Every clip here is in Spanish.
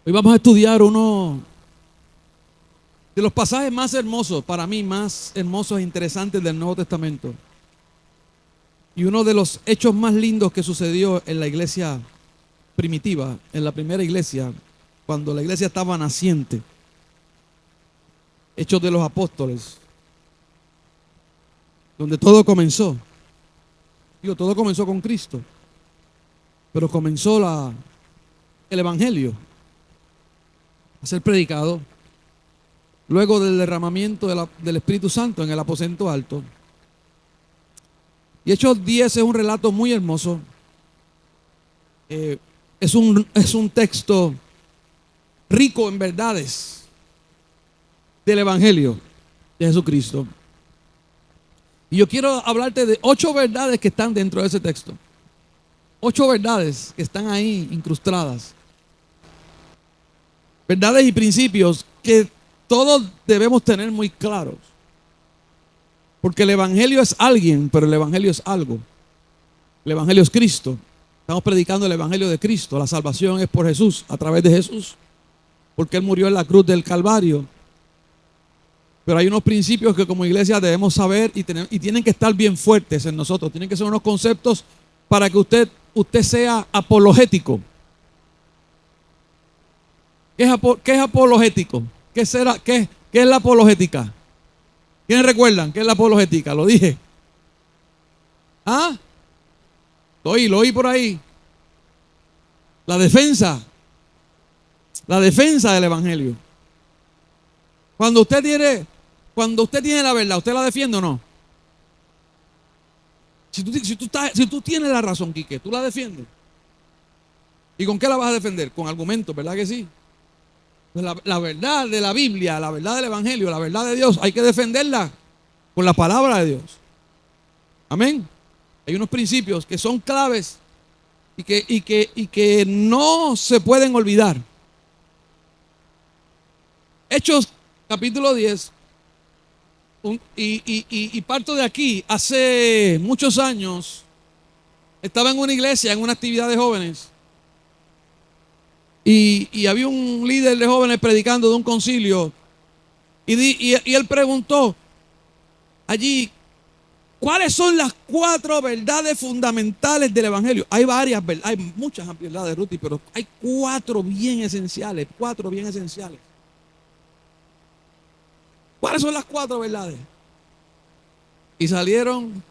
Hoy vamos a estudiar uno de los pasajes más hermosos, para mí más hermosos e interesantes del Nuevo Testamento. Y uno de los hechos más lindos que sucedió en la iglesia primitiva, en la primera iglesia, cuando la iglesia estaba naciente. Hechos de los Apóstoles, donde todo comenzó. Digo, todo comenzó con Cristo, pero comenzó el Evangelio a ser predicado luego del derramamiento del Espíritu Santo en el aposento alto. Y Hechos 10 es un relato muy hermoso. Es un texto rico en verdades del Evangelio de Jesucristo. Y yo quiero hablarte de 8 verdades que están dentro de ese texto. 8 verdades que están ahí incrustadas. Verdades y principios que todos debemos tener muy claros. Porque el Evangelio es alguien, pero el Evangelio es algo. El Evangelio es Cristo. Estamos predicando el Evangelio de Cristo. La salvación es por Jesús, a través de Jesús. Porque Él murió en la cruz del Calvario. Pero hay unos principios que como iglesia debemos saber y tienen que estar bien fuertes en nosotros. Tienen que ser unos conceptos para que usted sea apologético. ¿Qué es apologético? ¿Qué es la apologética? ¿Quiénes recuerdan qué es la apologética? Lo dije. ¿Ah? Lo oí por ahí. La defensa del Evangelio. Cuando usted tiene la verdad, ¿usted la defiende o no? Si tú tienes la razón, Quique, ¿tú la defiendes? ¿Y con qué la vas a defender? Con argumentos, ¿verdad que sí? Pues la verdad de la Biblia, la verdad del Evangelio, la verdad de Dios, hay que defenderla con la palabra de Dios. Amén. Hay unos principios que son claves y que no se pueden olvidar. Hechos capítulo 10. Y parto de aquí. Hace muchos años estaba en una iglesia, en una actividad de jóvenes. Y había un líder de jóvenes predicando de un concilio. Y él preguntó allí, ¿cuáles son las 4 verdades fundamentales del Evangelio? Hay varias, hay muchas verdades, Ruti, pero hay 4 bien esenciales. 4 bien esenciales. ¿Cuáles son las 4 verdades? Y salieron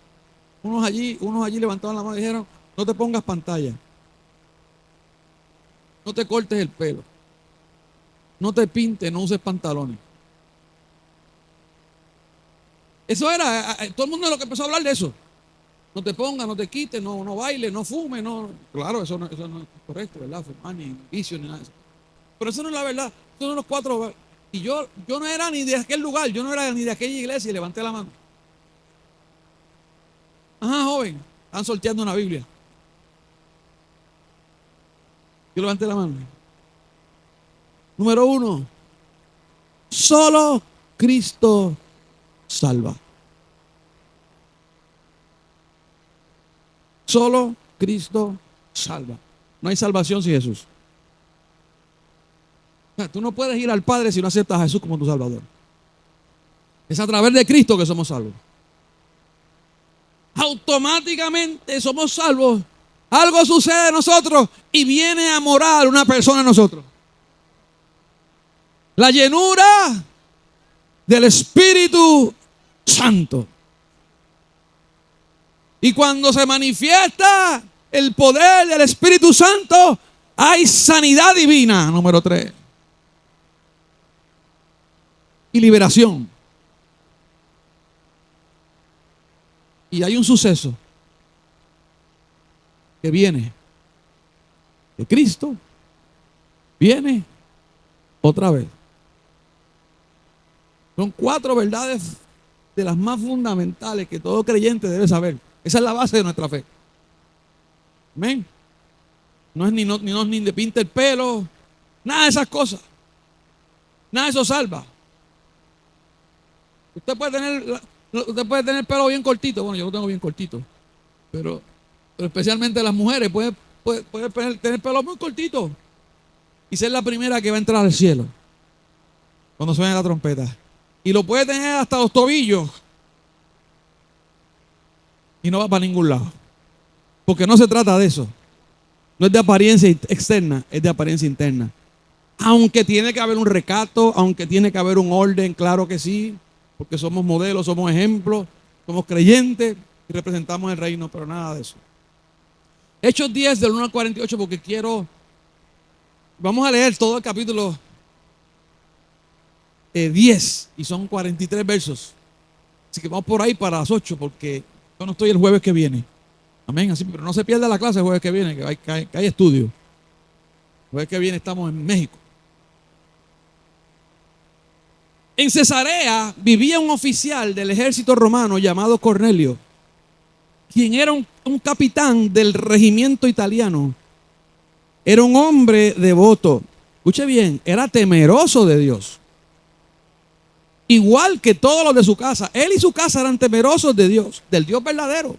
unos allí levantaron la mano y dijeron, no te pongas pantalla. No te cortes el pelo. No te pintes, no uses pantalones. Eso era, todo el mundo lo que empezó a hablar de eso. No te pongas, no te quites, no bailes, no fumes, no. Claro, eso no es correcto, ¿verdad? Fumar, ni vicio, ni nada de eso. Pero eso no es la verdad. Esos son los 4. Y yo no era ni de aquel lugar, yo no era ni de aquella iglesia y levanté la mano. Ajá, joven, están sorteando una Biblia. Yo levanté la mano. Número 1. Solo Cristo salva. Solo Cristo salva. No hay salvación sin Jesús. O sea, tú no puedes ir al Padre si no aceptas a Jesús como tu Salvador. Es a través de Cristo que somos salvos. Automáticamente somos salvos. Algo sucede en nosotros y viene a morar una persona en nosotros. La llenura del Espíritu Santo. Y cuando se manifiesta el poder del Espíritu Santo, hay sanidad divina, número 3. Y liberación. Y hay un suceso que viene de Cristo, viene otra vez. Son 4 verdades de las más fundamentales que todo creyente debe saber. Esa es la base de nuestra fe. Amén. No es ni de pinta el pelo, nada de esas cosas. Nada de eso salva. Usted puede tener el pelo bien cortito. Bueno, yo lo tengo bien cortito. Pero especialmente las mujeres pueden tener pelo muy cortito. y ser la primera que va a entrar al cielo cuando suene la trompeta. Y lo puede tener hasta los tobillos y no va para ningún lado. Porque no se trata de eso. No es de apariencia externa, es de apariencia interna. Aunque tiene que haber un recato, aunque tiene que haber un orden, claro que sí, porque somos modelos, somos ejemplos, somos creyentes y representamos el reino, pero nada de eso. Hechos 10 del 1 al 48, porque vamos a leer todo el capítulo 10 y son 43 versos. Así que vamos por ahí para las 8 porque yo no estoy el jueves que viene. Amén, así, pero no se pierda la clase el jueves que viene, que hay estudio. El jueves que viene estamos en México. En Cesarea vivía un oficial del ejército romano llamado Cornelio, quien era un capitán del regimiento italiano. Era un hombre devoto. Escuche bien, era temeroso de Dios. Igual que todos los de su casa. Él y su casa eran temerosos de Dios, del Dios verdadero.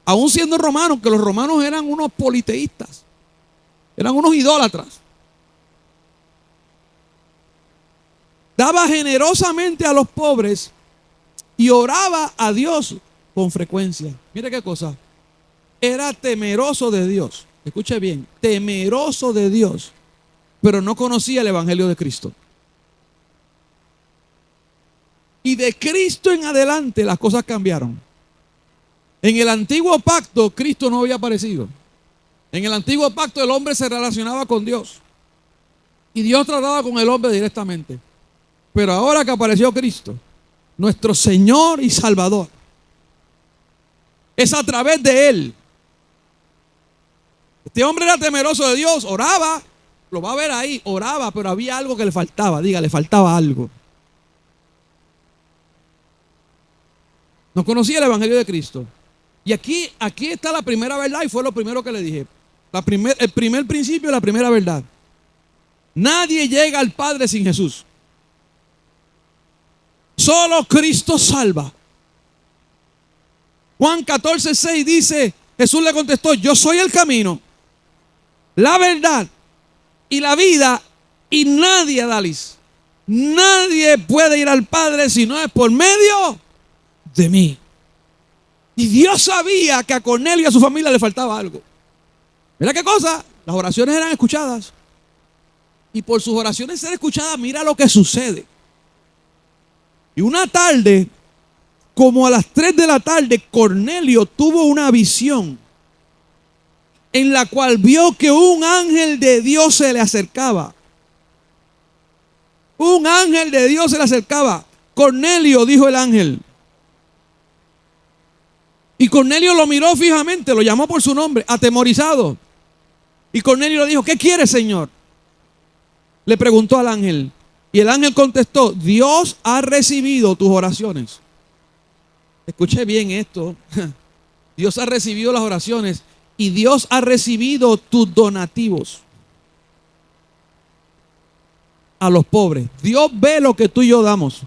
Aún siendo romanos, que los romanos eran unos politeístas, eran unos idólatras. Daba generosamente a los pobres y oraba a Dios con frecuencia. Mire qué cosa. Era temeroso de Dios. Escuche bien, temeroso de Dios, pero no conocía el evangelio de Cristo. Y de Cristo en adelante las cosas cambiaron. En el antiguo pacto Cristo no había aparecido. En el antiguo pacto el hombre se relacionaba con Dios. Y Dios trataba con el hombre directamente. Pero ahora que apareció Cristo, nuestro Señor y Salvador, es a través de Él. Este hombre era temeroso de Dios, oraba, lo va a ver ahí, oraba, pero había algo que le faltaba, diga, le faltaba algo. No conocía el evangelio de Cristo. Y aquí está la primera verdad y fue lo primero que le dije. El primer principio, la primera verdad. Nadie llega al Padre sin Jesús. Solo Cristo salva. Juan 14:6 dice, Jesús le contestó, yo soy el camino, la verdad y la vida, y nadie, Dalis, nadie puede ir al Padre si no es por medio de mí. Y Dios sabía que a Cornelio y a su familia le faltaba algo. Mira qué cosa, las oraciones eran escuchadas. Y por sus oraciones ser escuchadas, mira lo que sucede. Y una tarde, como a las 3 de la tarde, Cornelio tuvo una visión en la cual vio que un ángel de Dios se le acercaba. Un ángel de Dios se le acercaba. Cornelio, dijo el ángel. Y Cornelio lo miró fijamente, lo llamó por su nombre, atemorizado. Y Cornelio le dijo, ¿qué quieres, Señor? Le preguntó al ángel. Y el ángel contestó, Dios ha recibido tus oraciones. Escuche bien esto. Dios ha recibido las oraciones y Dios ha recibido tus donativos a los pobres. Dios ve lo que tú y yo damos.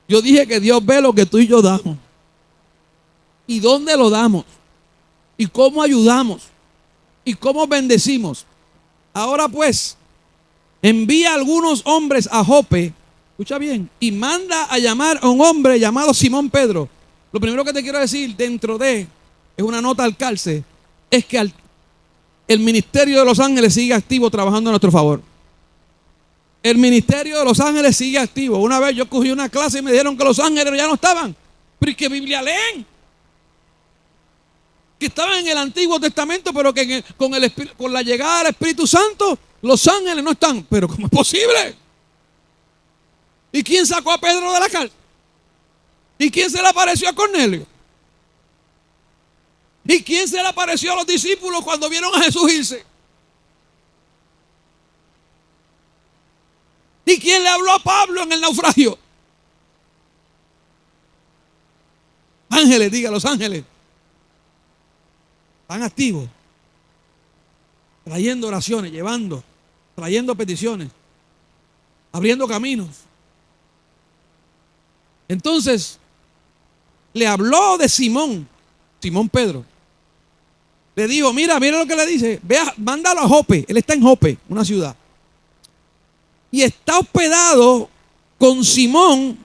Yo dije que Dios ve lo que tú y yo damos. ¿Y dónde lo damos? ¿Y cómo ayudamos? ¿Y cómo bendecimos? Ahora pues, envía a algunos hombres a Jope, escucha bien, y manda a llamar a un hombre llamado Simón Pedro. Lo primero que te quiero decir dentro de, es una nota al calce, es que el ministerio de los ángeles sigue activo trabajando a nuestro favor. El ministerio de los ángeles sigue activo. Una vez yo cogí una clase y me dijeron que los ángeles ya no estaban. Pero ¿y qué Biblia leen? Que estaban en el Antiguo Testamento, pero que con la llegada del Espíritu Santo, los ángeles no están. Pero ¿cómo es posible? ¿Y quién sacó a Pedro de la cárcel? ¿Y quién se le apareció a Cornelio? ¿Y quién se le apareció a los discípulos cuando vieron a Jesús irse? ¿Y quién le habló a Pablo en el naufragio? Ángeles, diga, los ángeles están activos, trayendo oraciones, trayendo peticiones, abriendo caminos. Entonces, le habló de Simón Pedro. Le dijo, mira lo que le dice. Vea, mándalo a Jope. Él está en Jope, una ciudad. Y está hospedado con Simón,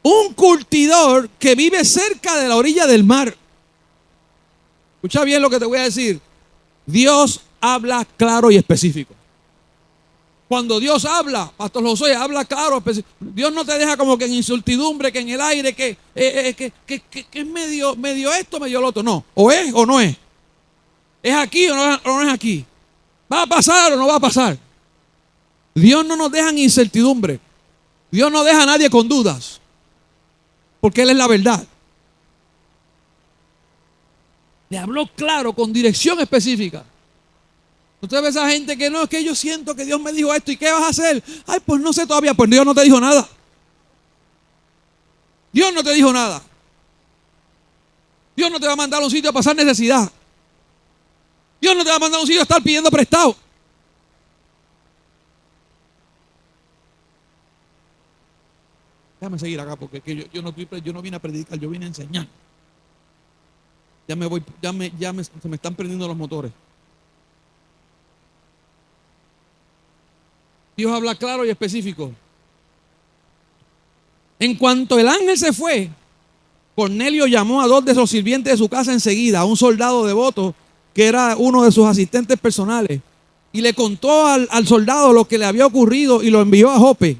un curtidor que vive cerca de la orilla del mar. Escucha bien lo que te voy a decir. Dios habla claro y específico. Cuando Dios habla, Pastor Josué, habla claro, específico. Dios no te deja como que en incertidumbre, que en el aire, que es medio esto, medio lo otro. No, o es o no es. ¿Es aquí o no es aquí? ¿Va a pasar o no va a pasar? Dios no nos deja en incertidumbre. Dios no deja a nadie con dudas. Porque Él es la verdad. Le habló claro, con dirección específica. Usted ve a esa gente que no, es que yo siento que Dios me dijo esto. ¿Y qué vas a hacer? Ay, pues no sé todavía. Pues Dios no te dijo nada. Dios no te dijo nada. Dios no te va a mandar a un sitio a pasar necesidad. Dios no te va a mandar a un sitio a estar pidiendo prestado. Déjame seguir acá porque yo no vine a predicar, yo vine a enseñar. Ya me voy, se me están prendiendo los motores. Dios habla claro y específico. En cuanto el ángel se fue, Cornelio llamó a 2 de los sirvientes de su casa enseguida, a un soldado devoto que era uno de sus asistentes personales, y le contó al soldado lo que le había ocurrido y lo envió a Jope.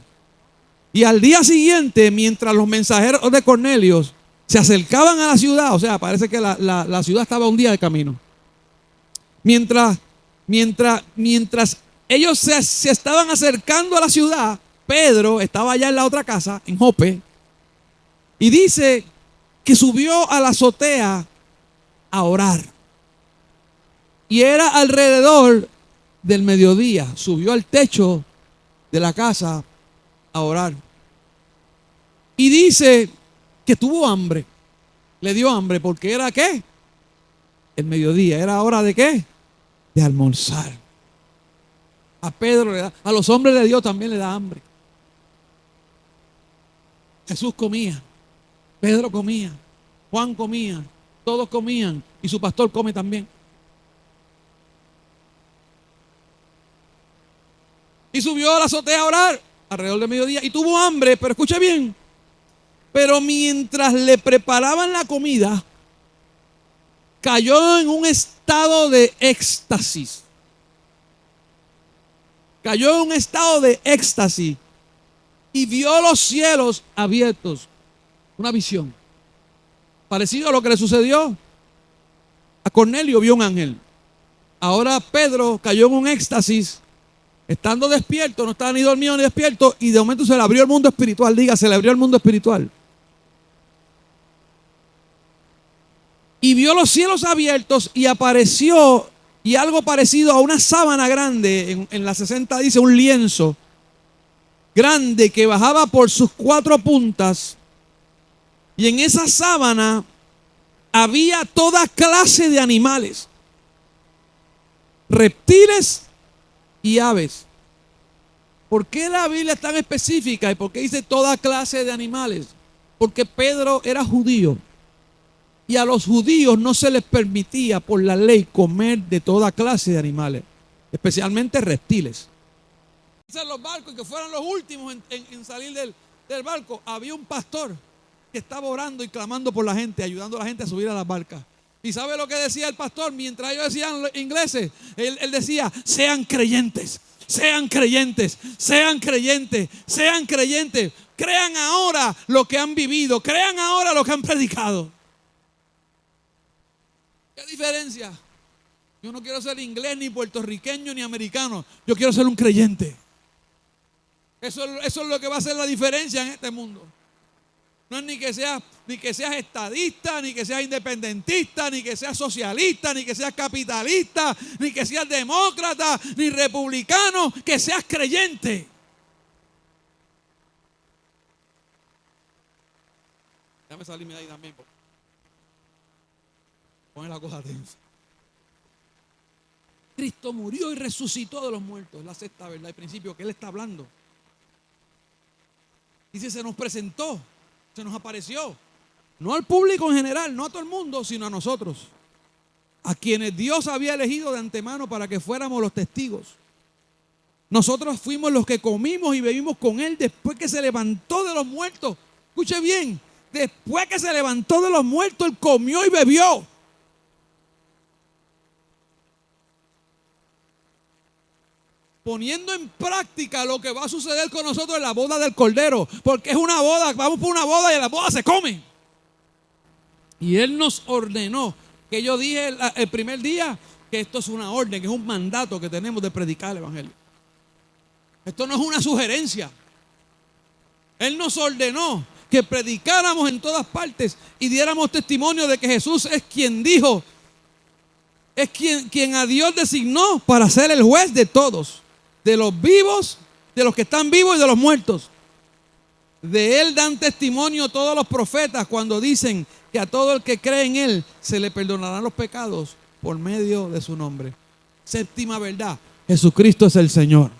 Y al día siguiente, mientras los mensajeros de Cornelio se acercaban a la ciudad, o sea, parece que la ciudad estaba un día de camino. Mientras ellos se estaban acercando a la ciudad, Pedro estaba allá en la otra casa, en Jope, y dice que subió a la azotea a orar. Y era alrededor del mediodía. Subió al techo de la casa a orar. Y dice que tuvo hambre. Le dio hambre porque era ¿qué? El mediodía. ¿Era hora de qué? De almorzar. A Pedro le da, a los hombres de Dios también le da hambre. Jesús comía, Pedro comía, Juan comía, todos comían y su pastor come también. Y subió a la azotea a orar alrededor del mediodía y tuvo hambre, pero escuche bien. Pero mientras le preparaban la comida, cayó en un estado de éxtasis. Cayó en un estado de éxtasis y vio los cielos abiertos. Una visión. Parecido a lo que le sucedió a Cornelio, vio un ángel. Ahora Pedro cayó en un éxtasis, estando despierto, no estaba ni dormido ni despierto, y de momento se le abrió el mundo espiritual. Diga, se le abrió el mundo espiritual. Y vio los cielos abiertos y apareció, y algo parecido a una sábana grande, en la 60 dice un lienzo grande que bajaba por sus 4 puntas, y en esa sábana había toda clase de animales, reptiles y aves. ¿Por qué la Biblia es tan específica y por qué dice toda clase de animales? Porque Pedro era judío y a los judíos no se les permitía por la ley comer de toda clase de animales, especialmente reptiles. En los barcos, que fueran los últimos en salir del barco, había un pastor que estaba orando y clamando por la gente, ayudando a la gente a subir a las barcas. ¿Y sabe lo que decía el pastor? Mientras ellos decían los ingleses, él decía, sean creyentes, sean creyentes, sean creyentes, sean creyentes. Crean ahora lo que han vivido, crean ahora lo que han predicado. ¿Qué diferencia? Yo no quiero ser inglés, ni puertorriqueño, ni americano. Yo quiero ser un creyente. Eso es lo que va a hacer la diferencia en este mundo. No es ni que seas estadista, ni que seas independentista, ni que seas socialista, ni que seas capitalista, ni que seas demócrata, ni republicano, que seas creyente. Déjame salirme de ahí también. Pon la cosa tensa. Cristo murió y resucitó de los muertos. Es la sexta verdad, el principio que Él está hablando. Dice, se nos presentó, se nos apareció. No al público en general, no a todo el mundo, sino a nosotros. a quienes Dios había elegido de antemano para que fuéramos los testigos. Nosotros fuimos los que comimos y bebimos con Él después que se levantó de los muertos. Escuche bien, después que se levantó de los muertos, Él comió y bebió. Poniendo en práctica lo que va a suceder con nosotros en la boda del Cordero. Porque es una boda, vamos por una boda y en la boda se come. Y Él nos ordenó, que yo dije el primer día, que esto es una orden, que es un mandato que tenemos de predicar el Evangelio. Esto no es una sugerencia. Él nos ordenó que predicáramos en todas partes y diéramos testimonio de que Jesús es quien dijo, es quien a Dios designó para ser el juez de todos, de los vivos, de los que están vivos y de los muertos. De Él dan testimonio todos los profetas cuando dicen que a todo el que cree en Él se le perdonarán los pecados por medio de su nombre. Séptima verdad: Jesucristo es el Señor.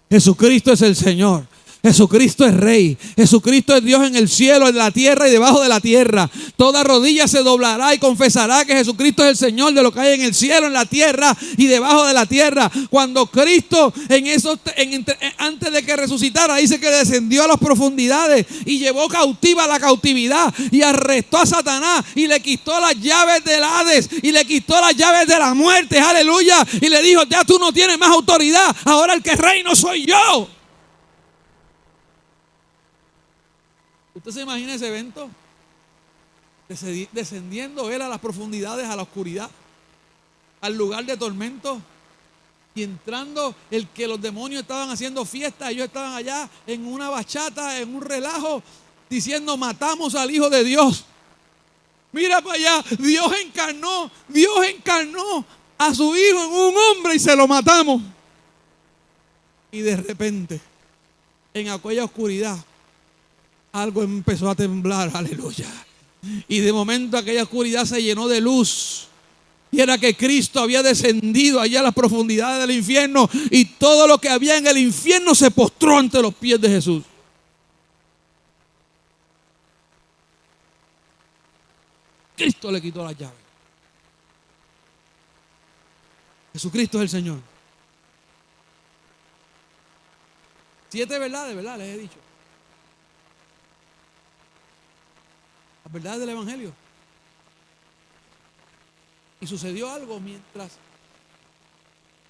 Jesucristo es el Señor. Jesucristo es Rey. Jesucristo es Dios en el cielo, en la tierra y debajo de la tierra. Toda rodilla se doblará y confesará que Jesucristo es el Señor de lo que hay en el cielo, en la tierra y debajo de la tierra. Cuando Cristo antes de que resucitara, dice que descendió a las profundidades y llevó cautiva la cautividad y arrestó a Satanás y le quitó las llaves del Hades y le quitó las llaves de la muerte. Aleluya. Y le dijo: ya tú no tienes más autoridad. Ahora el que reino soy yo. ¿Usted se imagina ese evento? Descendiendo Él a las profundidades, a la oscuridad, al lugar de tormento, y entrando el que los demonios estaban haciendo fiesta, ellos estaban allá en una bachata, en un relajo, diciendo: matamos al Hijo de Dios. Mira para allá, Dios encarnó a su Hijo en un hombre y se lo matamos. Y de repente, en aquella oscuridad, algo empezó a temblar, aleluya. Y de momento aquella oscuridad se llenó de luz. Y era que Cristo había descendido allá a las profundidades del infierno. Y todo lo que había en el infierno se postró ante los pies de Jesús. Cristo le quitó las llaves. Jesucristo es el Señor. 7 verdades, ¿verdad? Les he dicho. Las verdades del Evangelio. Y sucedió algo mientras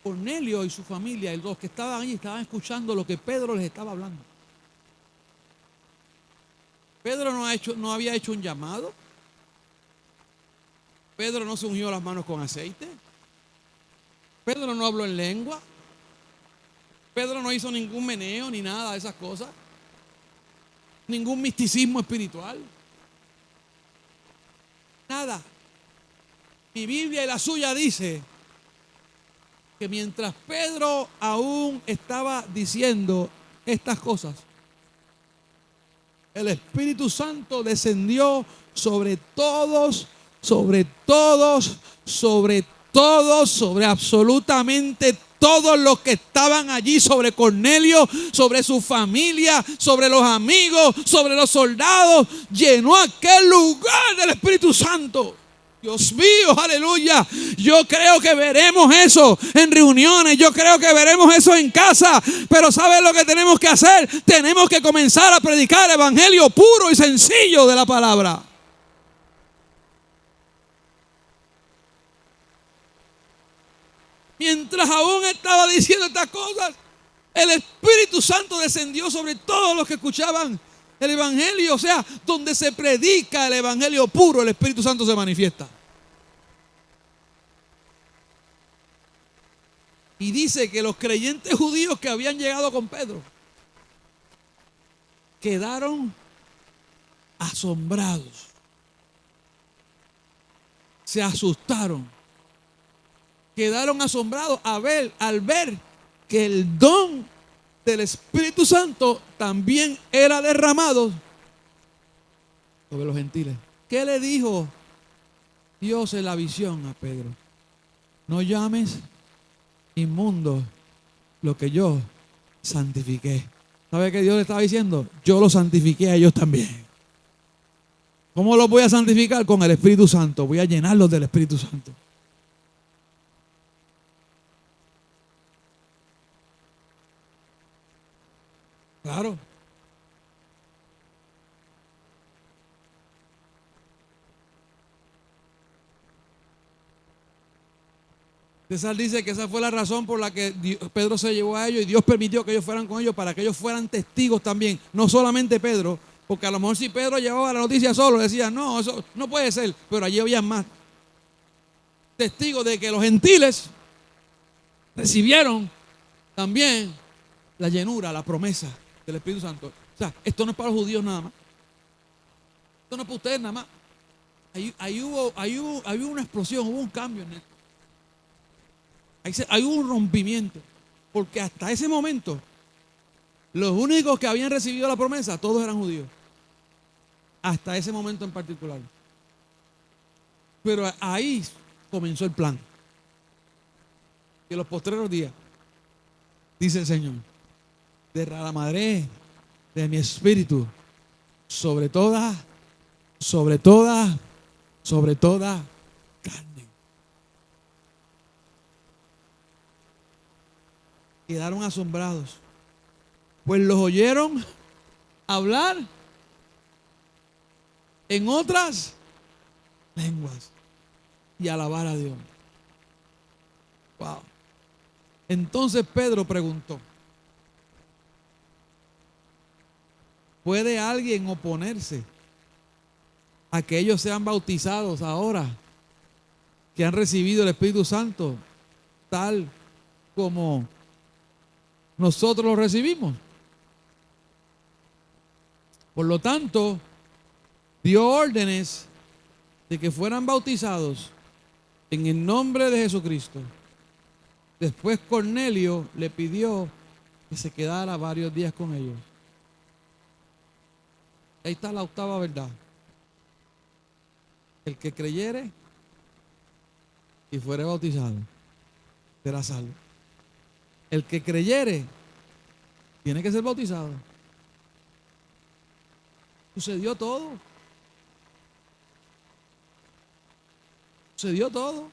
Cornelio y su familia y los que estaban allí estaban escuchando lo que Pedro les estaba hablando. Pedro no había hecho un llamado. Pedro no se ungió las manos con aceite. Pedro no habló en lengua. Pedro no hizo ningún meneo ni nada de esas cosas. Ningún misticismo espiritual. Nada. Mi Biblia y la suya dice que mientras Pedro aún estaba diciendo estas cosas, el Espíritu Santo descendió sobre todos, sobre absolutamente todos los que estaban allí, sobre Cornelio, sobre su familia, sobre los amigos, sobre los soldados. Llenó aquel lugar del Espíritu Santo. Dios mío, aleluya. Yo creo que veremos eso en reuniones, yo creo que veremos eso en casa. Pero ¿sabes lo que tenemos que hacer? Tenemos que comenzar a predicar el evangelio puro y sencillo de la palabra. Mientras aún estaba diciendo estas cosas, el Espíritu Santo descendió sobre todos los que escuchaban el evangelio. O sea, donde se predica el evangelio puro, el Espíritu Santo se manifiesta. Y dice que los creyentes judíos que habían llegado con Pedro quedaron asombrados. Se asustaron. Quedaron asombrados al ver que el don del Espíritu Santo también era derramado sobre los gentiles. ¿Qué le dijo Dios en la visión a Pedro? No llames inmundo lo que yo santifiqué. ¿Sabe qué Dios le estaba diciendo? Yo los santifiqué a ellos también. ¿Cómo los voy a santificar? Con el Espíritu Santo. Voy a llenarlos del Espíritu Santo. Claro. César dice que esa fue la razón por la que Pedro se llevó a ellos y Dios permitió que ellos fueran con ellos para que ellos fueran testigos también, no solamente Pedro, porque a lo mejor si Pedro llevaba la noticia solo, decía, no, eso no puede ser, pero allí había más testigos de que los gentiles recibieron también la llenura, la promesa del Espíritu Santo. O sea, esto no es para los judíos nada más, esto no es para ustedes nada más. Ahí hubo una explosión, hubo un cambio en esto. Ahí hubo un rompimiento, porque hasta ese momento los únicos que habían recibido la promesa, todos eran judíos, hasta ese momento en particular. Pero ahí comenzó el plan. Y en los postreros días, dice el Señor, derramaré de mi espíritu sobre toda carne. Quedaron asombrados, pues los oyeron hablar en otras lenguas y alabar a Dios. Wow. Entonces Pedro preguntó, ¿puede alguien oponerse a que ellos sean bautizados ahora que han recibido el Espíritu Santo tal como nosotros lo recibimos? Por lo tanto, dio órdenes de que fueran bautizados en el nombre de Jesucristo. Después Cornelio le pidió que se quedara varios días con ellos. Ahí está la octava verdad. El que creyere y fuere bautizado será salvo. El que creyere tiene que ser bautizado. Sucedió todo. Sucedió todo.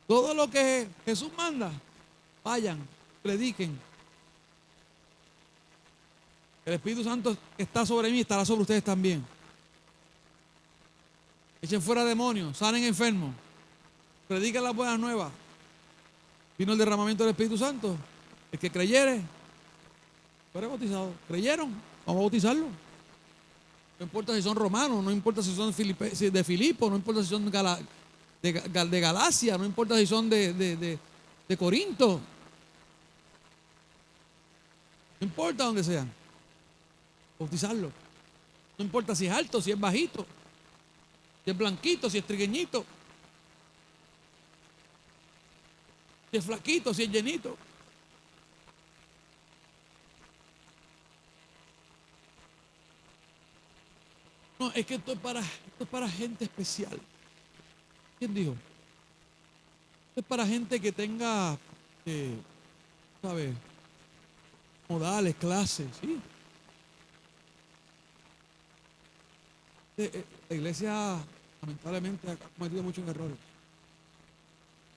Todo lo que Jesús manda, vayan, prediquen. El Espíritu Santo está sobre mí, estará sobre ustedes también. Echen fuera demonios, sanen enfermos, prediquen las buenas nuevas. Vino el derramamiento del Espíritu Santo. El que creyere, fuera bautizado. ¿Creyeron? Vamos a bautizarlo. No importa si son romanos, no importa si son de Filipo, no importa si son de Galacia, no importa si son de Corinto. No importa donde sean. Bautizarlo. No importa si es alto, si es bajito, si es blanquito, si es trigueñito, si es flaquito, si es llenito. No, es que esto es para gente especial. ¿Quién dijo? Esto es para gente que tenga, ¿sabes? Modales, clases, ¿sí? La iglesia, lamentablemente, ha cometido muchos errores.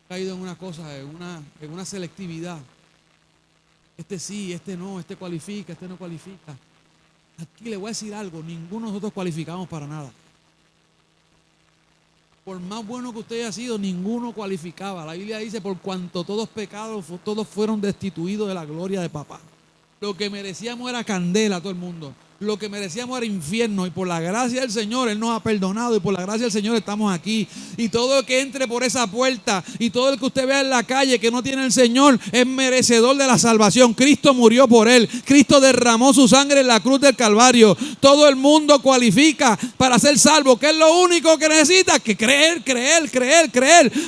Ha caído en una cosa, en una selectividad. Este sí, este no, este cualifica, este no cualifica. Aquí le voy a decir algo, ninguno de nosotros cualificamos para nada. Por más bueno que usted haya sido, ninguno cualificaba. La Biblia dice, por cuanto todos pecados, todos fueron destituidos de la gloria de papá. Lo que merecíamos era candela a todo el mundo. Lo que merecíamos era infierno. Y por la gracia del Señor, Él nos ha perdonado. Y por la gracia del Señor estamos aquí. Y todo el que entre por esa puerta y todo el que usted vea en la calle que no tiene el Señor es merecedor de la salvación. Cristo murió por él. Cristo derramó su sangre en la cruz del Calvario. Todo el mundo cualifica para ser salvo. ¿Qué es lo único que necesita? Que creer.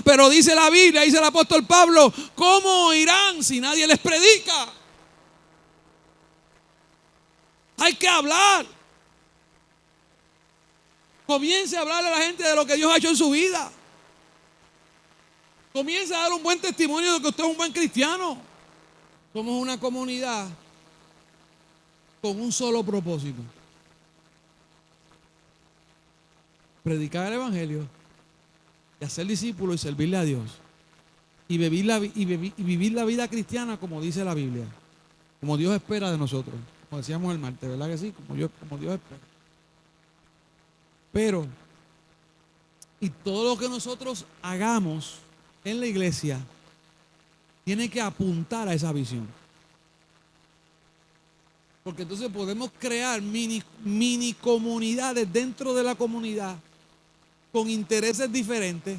Pero dice la Biblia, dice el apóstol Pablo, ¿cómo irán si nadie les predica? Hay que hablar. Comience a hablarle a la gente de lo que Dios ha hecho en su vida. Comience a dar un buen testimonio de que usted es un buen cristiano. Somos una comunidad con un solo propósito: predicar el evangelio y hacer discípulos y servirle a Dios y vivir la vida cristiana como dice la Biblia. como Dios espera de nosotros. Como decíamos el martes, ¿verdad que sí? Como Dios espera. Pero, y todo lo que nosotros hagamos en la iglesia tiene que apuntar a esa visión. Porque entonces podemos crear mini comunidades dentro de la comunidad con intereses diferentes.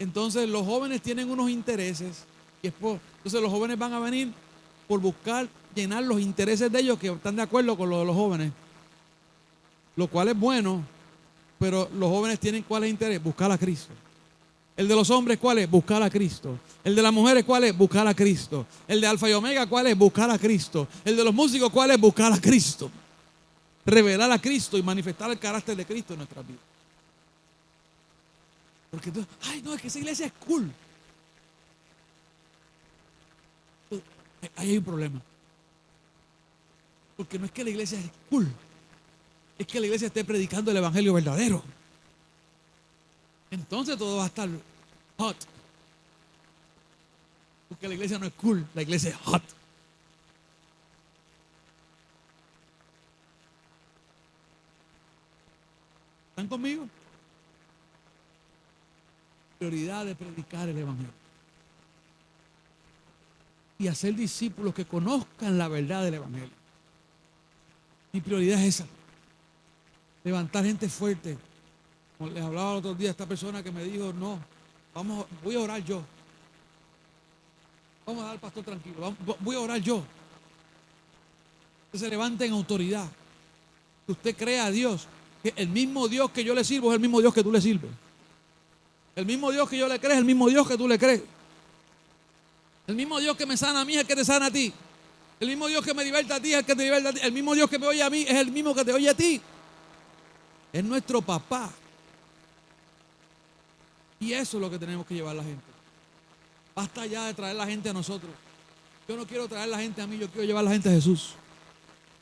Entonces los jóvenes tienen unos intereses y entonces los jóvenes van a venir por buscar llenar los intereses de ellos que están de acuerdo con lo de los jóvenes, lo cual es bueno, pero los jóvenes tienen ¿cuál es el interés? Buscar a Cristo. El de los hombres, ¿cuál es? Buscar a Cristo. El de las mujeres, ¿cuál es? Buscar a Cristo. El de Alfa y Omega, ¿cuál es? Buscar a Cristo. El de los músicos, ¿cuál es? Buscar a Cristo. Revelar a Cristo y manifestar el carácter de Cristo en nuestra vida. Porque entonces, ay, no, es que esa iglesia es cool. Ahí hay un problema. Porque no es que la iglesia es cool, es que la iglesia esté predicando el evangelio verdadero. Entonces todo va a estar hot. Porque la iglesia no es cool, la iglesia es hot. ¿Están conmigo? Prioridad de predicar el evangelio. Y hacer discípulos que conozcan la verdad del evangelio. Mi prioridad es esa. Levantar gente fuerte. Como les hablaba el otro día a esta persona que me dijo, no, voy a orar yo. Vamos a dar al pastor tranquilo, voy a orar yo. Que se levante en autoridad. Que usted crea a Dios. Que el mismo Dios que yo le sirvo es el mismo Dios que tú le sirves. El mismo Dios que yo le creo es el mismo Dios que tú le crees. El mismo Dios que me sana a mí es el que te sana a ti. El mismo Dios que me liberta a ti es el que te liberta a ti. El mismo Dios que me oye a mí es el mismo que te oye a ti. Es nuestro papá. Y eso es lo que tenemos que llevar a la gente. Basta ya de traer la gente a nosotros. Yo no quiero traer la gente a mí, yo quiero llevar la gente a Jesús.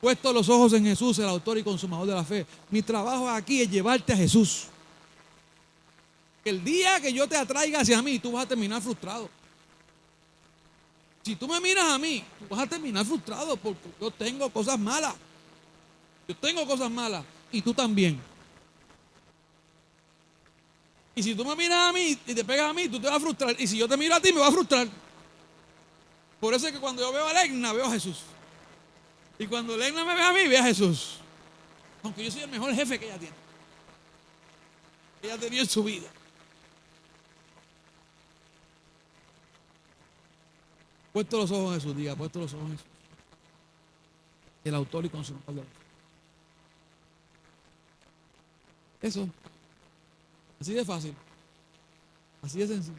Puesto los ojos en Jesús, el autor y consumador de la fe. Mi trabajo aquí es llevarte a Jesús. El día que yo te atraiga hacia mí, tú vas a terminar frustrado. Si tú me miras a mí, tú vas a terminar frustrado porque yo tengo cosas malas. Yo tengo cosas malas y tú también. Y si tú me miras a mí y te pegas a mí, tú te vas a frustrar. Y si yo te miro a ti, me vas a frustrar. Por eso es que cuando yo veo a Legna, veo a Jesús. Y cuando Legna me ve a mí, ve a Jesús. Aunque yo soy el mejor jefe que ella tiene. Ella ha tenido en su vida. Puesto los ojos en Jesús, diga, puesto los ojos en Jesús. El autor y consumador de la fe. Eso. Así de fácil. Así de sencillo.